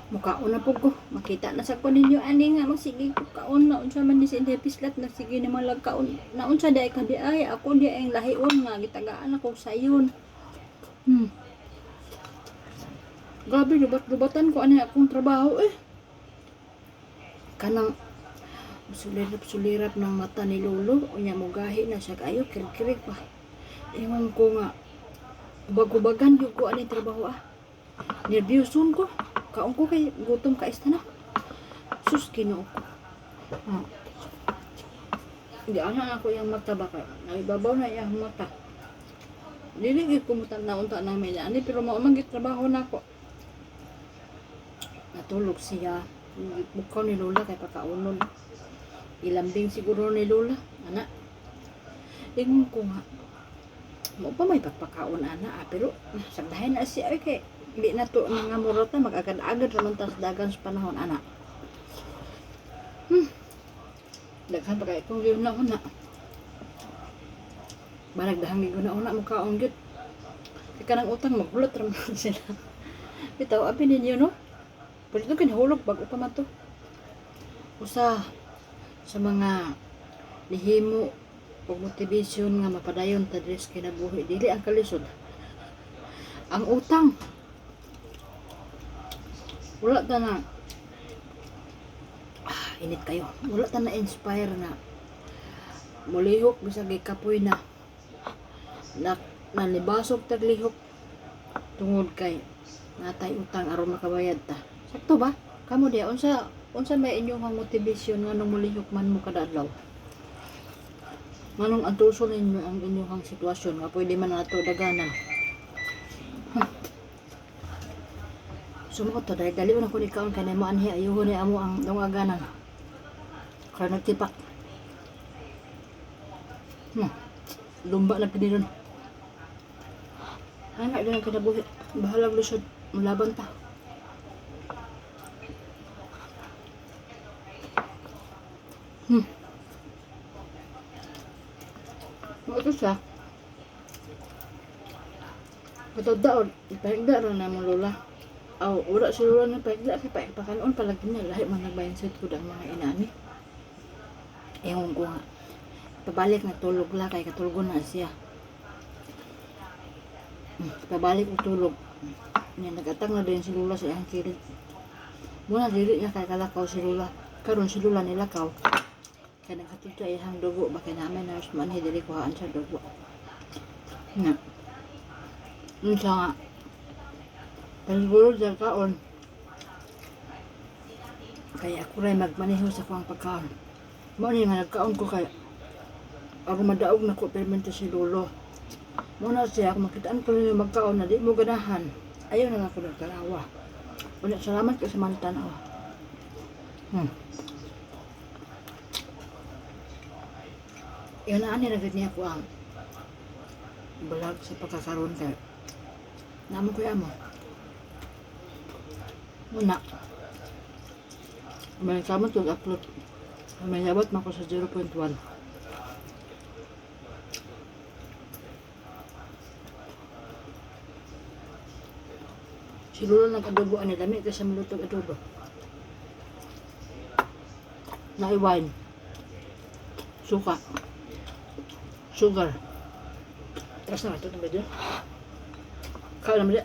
Mukaon na po ko. Makita na sa ko ninyo ani nga magsige ko kaon na unsa man ni si Pislat na sige na malag kaon. Na unsa day ka di ay ako di ay lahion nga gitagaan ako sayon. Grabe lubat-lubatan ko ani akong trabaho eh. Kanang sulirap ng mata ni Lolo unya mo gahi na siya kayo kirik-kirik pa. Ingon ko nga ubag-ubagan yung ko ani trabaho ah. Nervyoson ko. Kaon ko kay gutom ka na. Sus Ginoo ko. Hindi ana ako yung mata ba kay naibabaw na yung mata. Dili gid ko mutan-unta namin ani pero mao man gid trabaho nako. Natulog siya. Bukaw ni Lola kay pakaunon. Ilambing siguro ni Lola. Ana. Ingon ko nga. Mo pa may pagpakaon ana pero sagdahin na siya ay kay di na to mga murata mag-agad-agad naman tas dagan sa panahon ana. Daghan pa kay kung yun na una. Barag dahang giguna-una mo kaon gid. Kay kanang utang magulot ra man sila. Bitaw abi ninyo no. Pero ito kinahulog bago pa man to. Usa sa mga lihimo o motivation nga mapadayon ta diri sa kinabuhi dili ang kalisod. Ang utang wala ta na init kayo. Wala ta na inspire na mulihok bisag kapoy na nalibasog taglihok tungod kay natay utang aron makabayad ta. Sakto ba? Kamo diya unsa may inyong motivation nganong mulihok man mo kada adlaw? Nganong antuson ninyo ang inyong sitwasyon nga pwede man nato daganan? Sumo to dahil dali na ko ni kaon kanay mo anhi ayuhon ni amo ang dungaganan. Kaya nagtipak. Lumba lang kini ron. Anak din ang kinabuhi. Bahalag lusod. Mulaban ta. Ito siya. Patadaon. Ipahigda ron na mo Lola. Wala si Lola na pahigda. Kaya pakanon palagi niya. Lahat man nag-mindset ko ang mga inani. Ewan ko nga. Pabalik na tulog la kay katulgon na siya. Pabalik na tulog. Nagatang na din si Lola sa iyang kirit. Muna dili niya kay kalakaw si Lola. Karon si Lola nilakaw. Kaya nakatulta iyang dugo. Bakit namin nurse man dili kuhaan sa dugo. Siya nga. Paliguro dyan kaon. Kaya ako rin magmaneho sa kuwang pagkaon. Muna nga nagkaon ko kaya ako madaog na ko permente si Lolo. Muna siya ako makitaan ko rin yung magkaon na di mo ganahan. Ayaw na ako nagkalawa. Ulit salamat ka sa manitanaw. Yan na ani nagad niya ko ang balag sa pagkakaroon kaya naman ko mo. Muna. May sama ito upload. May yabot mako sa 0.1. Si Lolo nag-adobo ani dami kasi malutong adobo. Nai-wine. Suka. Sugar. Tapos na ito ng video. Kaya naman